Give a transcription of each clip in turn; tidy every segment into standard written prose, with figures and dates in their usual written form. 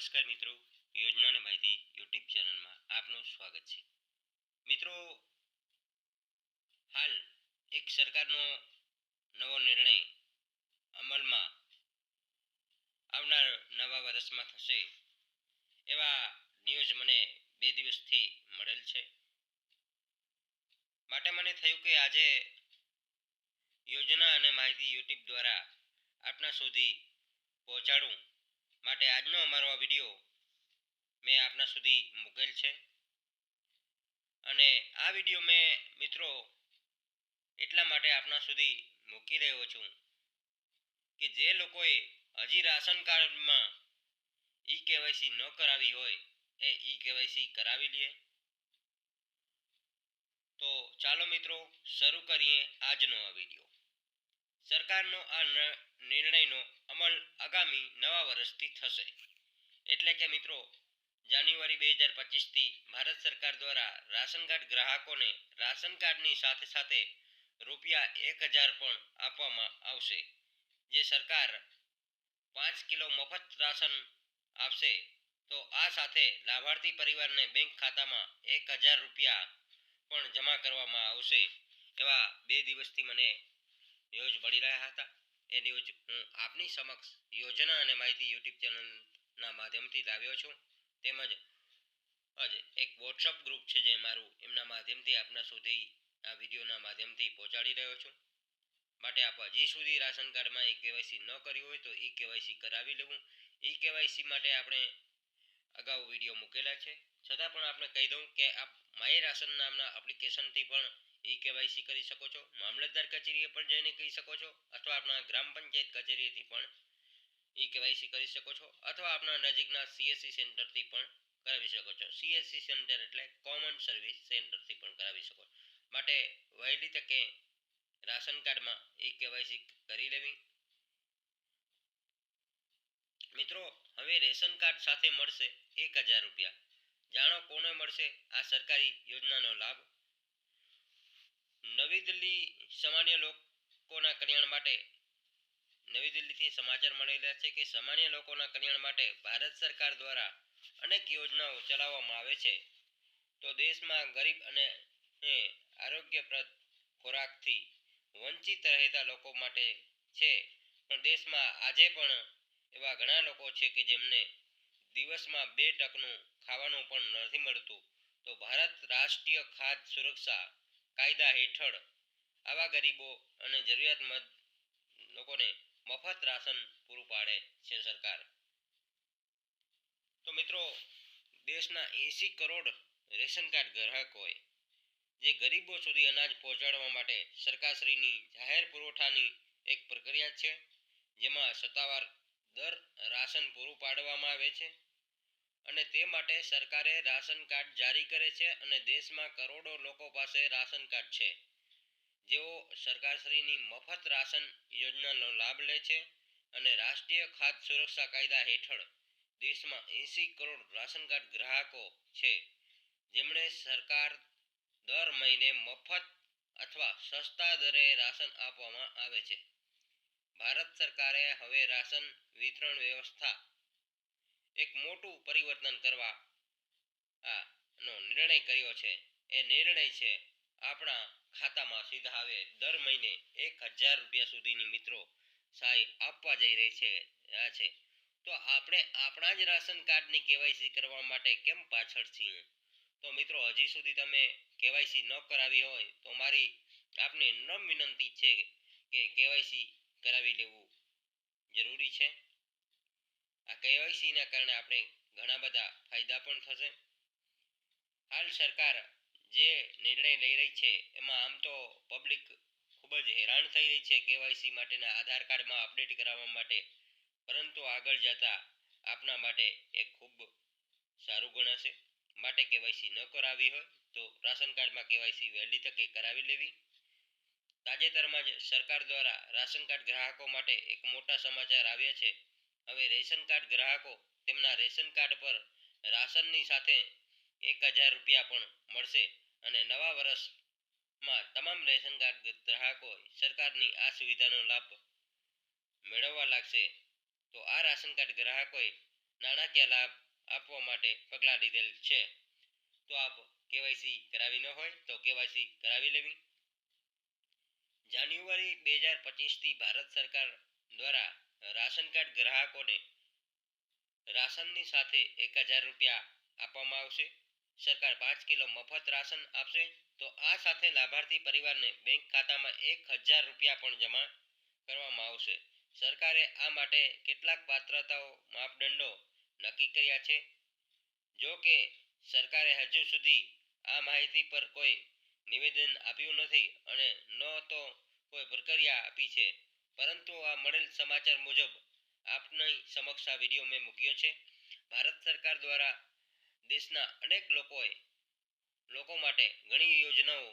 નમસ્કાર મિત્રો, યોજના અને માહિતી યુટ્યુબ ચેનલમાં આપનું સ્વાગત છે. મિત્રો, હાલ એક સરકારનો નવો નિર્ણય અમલમાં આવનાર નવા વર્ષમાં થશે એવા ન્યૂઝ મને 2 દિવસથી મળેલ છે. માટે મને થયું કે આજે યોજના અને માહિતી યુટ્યુબ દ્વારા આપના સુધી પહોંચાડું. માટે આજનો અમારો આ વિડીયો મેં આપના સુધી મૂકેલ છે. અને આ વિડીયો મેં મિત્રો એટલા માટે આપના સુધી મૂકી રહ્યો છું કે જે લોકોએ હજી રાશન કાર્ડમાં ઈ-કેવાયસી ન કરાવી હોય એ ઈ-કેવાયસી કરાવી લે. તો ચાલો મિત્રો શરૂ કરીએ આજનો આ વિડીયો. સરકારનો આ નિર્ણયનો અમલ આગામી નવા વર્ષથી થશે. એટલે કે મિત્રો જાન્યુઆરી 2025થી ભારત સરકાર દ્વારા રાશન કાર્ડ ગ્રાહકોને રાશન કાર્ડની સાથે સાથે ₹1000 પણ આપવામાં આવશે. જે સરકાર 5 કિલો મફત રાશન આપશે તો આ સાથે લાભાર્થી પરિવારને બેંક ખાતામાં ₹1000 પણ જમા કરવામાં આવશે એવા 2 દિવસથી મને ન્યૂઝ મળી રહ્યા હતા. એ ન્યૂઝ હું આપની સમક્ષ યોજના અને માહિતી યુટ્યુબ ચેનલના માધ્યમથી લાવ્યો છું. તેમજ એક વોટ્સઅપ ગ્રુપ છે જે મારું, એમના માધ્યમથી આપના સુધી આ વિડીયોના માધ્યમથી પહોંચાડી રહ્યો છું. માટે આપ હજી સુધી રાશન કાર્ડમાં ઈ-કેવાયસી ન કર્યું હોય તો ઈ-કેવાયસી કરાવી લેવું. ઈ-કેવાયસી માટે આપણે અગાઉ વિડીયો મૂકેલા છે. છતાં પણ આપણે કહી દઉં કે આપ માય રાશન નામના એપ્લિકેશનથી પણ ઈ-કેવાયસી કરી શકો છો. મામલતદાર કચેરીએ પણ જઈને કહી શકો છો, અથવા આપણા ગ્રામ પંચાયત કચેરીએથી પણ ઈ-કેવાયસી કરી શકો છો, અથવા આપણા નજીકના CSC સેન્ટરથી પણ કરાવી શકો છો. CSC સેન્ટર એટલે કોમન સર્વિસ સેન્ટરથી પણ કરાવી શકો. માટે વહેલી તકે રાશન કાર્ડમાં ઈ-કેવાયસી કરી લેવી. મિત્રો, હવે રેશન કાર્ડ સાથે મળશે ₹1000. જાણો કોને મળશે આ સરકારી યોજનાનો લાભ. નવી દિલ્હી સામાન્ય લોકોના કલ્યાણ માટે નવી દિલ્હીથી સમાચાર મળેલા છે કે સામાન્ય લોકોના કલ્યાણ માટે ભારત સરકાર દ્વારા અનેક યોજનાઓ ચલાવવામાં આવે છે. તો દેશમાં ગરીબ અને આરોગ્યપ્રદ ખોરાકથી વંચિત રહેતા લોકો માટે છે. પણ દેશમાં આજે પણ એવા ઘણા લોકો છે કે જેમને દિવસમાં 2 ટકનું ખાવાનું પણ નથી મળતું. તો ભારત રાષ્ટ્રીય ખાદ્ય સુરક્ષા કાયદા હેઠળ આવા ગરીબો અને જરૂરિયાતમંદ લોકોને મફત રાશન પૂરું પાડે છે સરકાર. તો મિત્રો, દેશના 80 કરોડ રેશન કાર્ડ ગ્રાહકોએ જે ગરીબો સુધી અનાજ પહોંચાડવા માટે સરકારશ્રીની જાહેર પુરવઠાની એક પ્રક્રિયા છે, જેમાં સત્તાવાર દર રાશન પૂરું પાડવામાં આવે છે. અને તે માટે સરકારે રાશન કાર્ડ જારી કરે છે. અને દેશમાં કરોડો લોકો પાસે રાશન કાર્ડ છે, જેઓ સરકારશ્રીની મફત રાશન યોજનાનો લાભ લે છે. અને રાષ્ટ્રીય ખાદ્ય સુરક્ષા કાયદા હેઠળ દેશમાં 80 કરોડ રાશન કાર્ડ ગ્રાહકો છે, જેમણે સરકાર દર મહિને મફત અથવા સસ્તા દરે રાશન આપવામાં આવે છે. ભારત સરકારે હવે રાશન વિતરણ વ્યવસ્થા એક મોટું પરિવર્તન કરવા નો નિર્ણય કર્યો છે. એ નિર્ણય છે આપણા ખાતામાં સીધા આવે દર મહિને ₹1000 સુધીની મિત્રો સહાય આપવા જઈ રહી છે. તો આપણે આપણા જ રાશન કાર્ડની કેવાયસી કરવા માટે કેમ પાછળ છીએ? તો મિત્રો, હજી સુધી તમે કેવાયસી ન કરાવી હોય તો મારી આપને નમ્ર વિનંતી છે કે કેવાયસી કરાવી લેવું જરૂરી છે. આ કેવાયસીના કારણે આપણે ઘણા બધા ફાયદા પણ થશે. હાલ સરકાર જે નિર્ણય લઈ રહી છે એમાં આમ તો પબ્લિક ખૂબ જ હેરાન થઈ રહી છે કેવાયસી માટેના આધાર કાર્ડમાં અપડેટ કરાવવા માટે. પરંતુ આગળ જતા આપના માટે એ ખૂબ સારું ગણાશે. માટે કેવાયસી ન કરાવી હોય તો રાશન કાર્ડમાં કેવાયસી વહેલી તકે કરાવી લેવી. તાજેતરમાં જ સરકાર દ્વારા રાશન કાર્ડ ગ્રાહકો માટે એક મોટા સમાચાર આવ્યા છે. હવે રેશન કાર્ડ ગ્રાહકો તેમના રેશન કાર્ડ પર રાશનની સાથે ₹1000 પણ મળશે. અને નવા વર્ષમાં તમામ રેશન કાર્ડ ગ્રાહકો સરકારની આ સુવિધાનો લાભ મેળવવા લાગશે. તો આ રાશન કાર્ડ ગ્રાહકોએ નાણાકીય લાભ આપવા માટે પગલાં લીધેલ છે. તો આપ કેવાયસી કરાવી ન હોય તો કેવાયસી કરાવી લેવી. જાન્યુઆરી 2025થી ભારત સરકાર દ્વારા રાશન કાર્ડ ગ્રાહકોને રાશનની સાથે 1000 રૂપિયા આપવામાં આવશે. સરકાર 5 કિલો મફત રાશન આપશે. તો આ સાથે લાભાર્થી પરિવારને બેંક ખાતામાં 1000 રૂપિયા પણ જમા કરવામાં આવશે. સરકારે આ માટે કેટલાક પાત્રતાઓ માપદંડો નક્કી કર્યા છે. જો કે સરકારે હજુ સુધી આ માહિતી પર કોઈ નિવેદન આપ્યું નથી અને ન તો કોઈ પ્રક્રિયા આપી છે. પરંતુ આ મળેલ સમાચાર મુજબ આપની સમક્ષ આ વિડીયો મેં મૂક્યો છે. ભારત સરકાર દ્વારા દેશના અનેક લોકો માટે ઘણી યોજનાઓ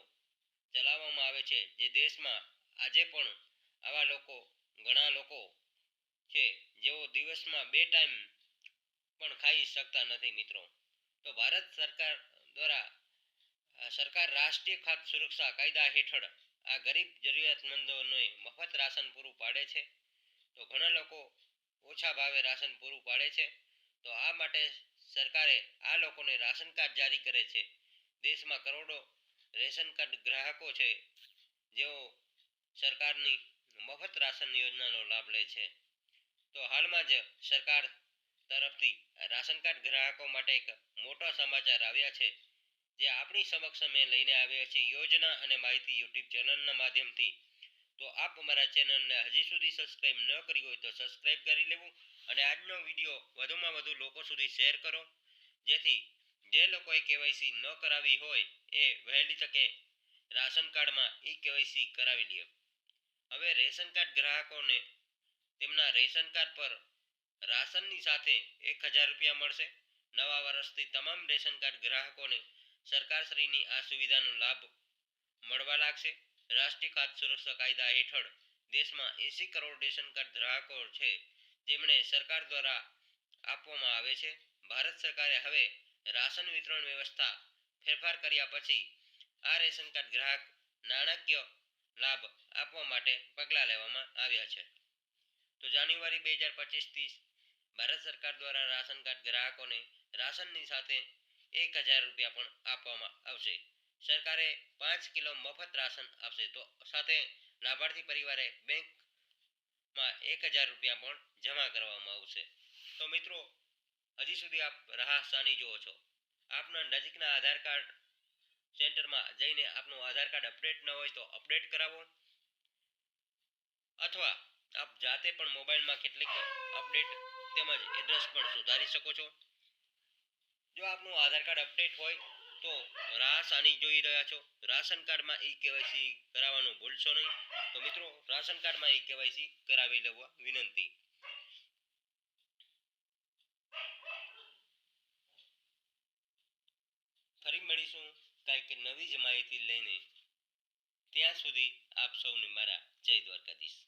ચલાવવામાં આવે છે. જે દેશમાં આજે પણ આવા ઘણા લોકો છે જેઓ દિવસમાં 2 ટાઈમ પણ ખાઈ શકતા નથી મિત્રો. તો ભારત સરકાર દ્વારા સરકાર રાષ્ટ્રીય ખાદ્ય સુરક્ષા કાયદા હેઠળ આ ગરીબ જરૂરિયાતમંદોને મફત રાશન પૂરું પાડે છે. તો ઘણા લોકો ઓછા ભાવે રાશન પૂરું પાડે છે. તો આ માટે સરકારે આ લોકોને રાશન કાર્ડ જારી કરે છે. દેશમાં કરોડો રેશન કાર્ડ ગ્રાહકો છે જેઓ સરકારની મફત રાશન યોજનાનો લાભ લે છે. તો હાલમાં જ સરકાર તરફથી રાશન કાર્ડ ગ્રાહકો માટે એક મોટા સમાચાર આવ્યા છે, જે આપણી સમક્ષ અમે લઈને આવ્યા છીએ યોજના અને માહિતી યુટ્યુબ ચેનલના માધ્યમથી. તો આપ અમારા ચેનલને હજી સુધી સબસ્ક્રાઇબ ન કરી હોય તો સબસ્ક્રાઇબ કરી લેવું અને આજનો વિડીયો વધુમાં વધુ લોકો સુધી શેર કરો, જેથી જે લોકોએ કેવાયસી ન કરાવી હોય એ વહેલી તકે રાશન કાર્ડમાં કેવાયસી કરાવી લે. હવે રેશન કાર્ડ ગ્રાહકોને તેમના રેશન કાર્ડ પર રાશનની સાથે 1000 રૂપિયા મળશે. નવા વર્ષથી તમામ રેશન કાર્ડ ગ્રાહકોને સરકારશ્રીની આ સુવિધાનો લાભ મળવા લાગશે. રાષ્ટ્રીય ખાદ્ય સુરક્ષા કાયદા હેઠળ દેશમાં 80 કરોડ રેશન કાર્ડ ગ્રાહકો છે, જેમને સરકાર દ્વારા આપવામાં આવે છે. ભારત સરકારે હવે રાશન વિતરણ વ્યવસ્થા ફેરફાર કર્યા પછી આ રેશન કાર્ડ ગ્રાહક નાણાકીય લાભ આપવા માટે પગલાં લેવામાં આવ્યા છે. તો જાન્યુઆરી 2025થી ભારત સરકાર દ્વારા રાશન કાર્ડ ગ્રાહકોને રાશનની સાથે 1000 રૂપિયા પણ આપવામાં આવશે. સરકારે 5 કિલો મફત રાશન આપશે. તો સાથે લાભાર્થી પરિવારે બેંકમાં 1000 રૂપિયા પણ જમા કરવામાં આવશે. તો મિત્રો, હજી સુધી આપ રાહ સાની જુઓ છો. આપના નજીકના આધાર કાર્ડ સેન્ટરમાં જઈને આપનું આધાર કાર્ડ અપડેટ ન હોય તો અપડેટ કરાવો, અથવા આપ જાતે પણ મોબાઈલમાં કેટલીક અપડેટ તેમજ એડ્રેસ પણ સુધારી શકો છો. જો આપનું આધાર કાર્ડ અપડેટ હોય તો રાહ સાની જોઈ રહ્યા છો. રાશન કાર્ડમાં કેવાયસી કરાવવાનું ભૂલશો નહીં. તો મિત્રો, રાશન કાર્ડમાં કેવાયસી કરાવી લેવા વિનંતી. ફરી મળીશું કંઈક નવી જ માહિતી લઈને. ત્યાં સુધી આપ સૌને મારા જય દ્વારકાધીશ.